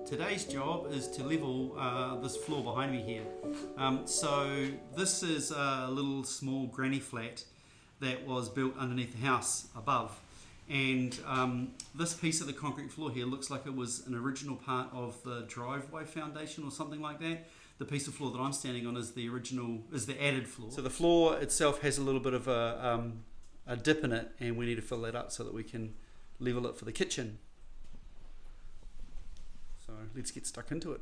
Today's job is to level this floor behind me here. So this is a little small granny flat that was built underneath the house above, and this piece of the concrete floor here looks like it was an original part of the driveway foundation or something like that. The piece of floor that I'm standing on is the added floor. So the floor itself has a little bit of a dip in it, and we need to fill that up so that we can level it for the kitchen. So let's get stuck into it.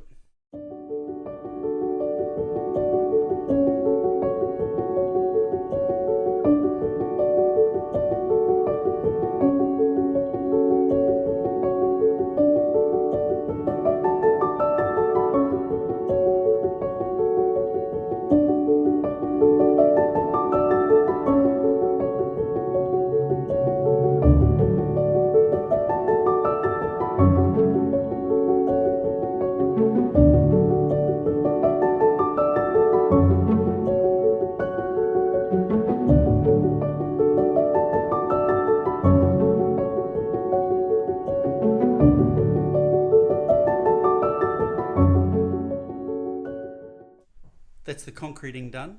That's the concreting done.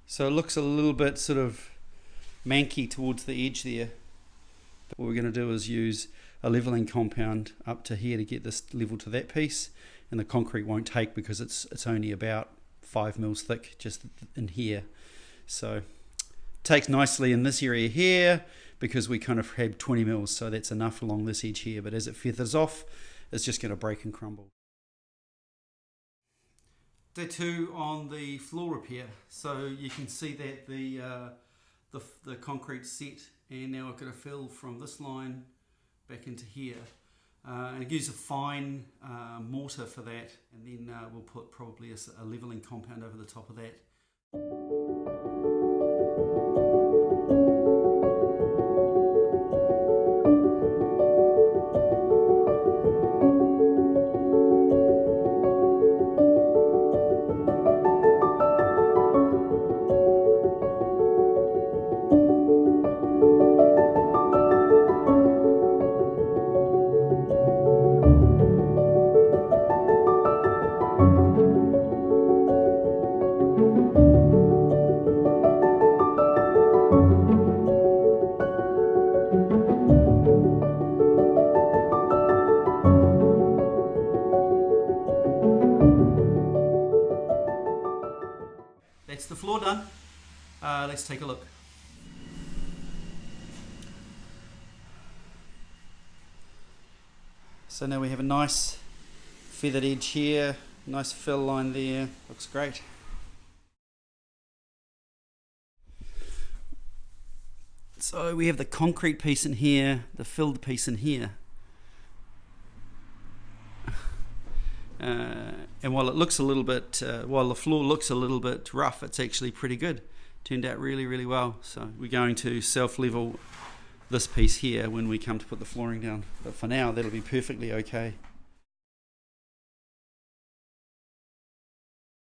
So it looks a little bit sort of manky towards the edge there. But what we're going to do is use a leveling compound up to here to get this level to that piece, and the concrete won't take because it's only about 5 mils thick just in here. So it takes nicely in this area here because we kind of had 20 mils, so that's enough along this edge here, but as it feathers off, it's just going to break and crumble. Day 2 on the floor repair. So you can see that the concrete's set, and now I've got to fill from this line back into here. And I use a fine mortar for that, and then we'll put probably a leveling compound over the top of that. That's the floor done. Let's take a look. So now we have a nice feathered edge here, nice fill line there, looks great. So we have the concrete piece in here, the filled piece in here. And while it looks a little bit, while the floor looks a little bit rough, it's actually pretty good. Turned out really, really well. So we're going to self-level this piece here when we come to put the flooring down. But for now, that'll be perfectly okay.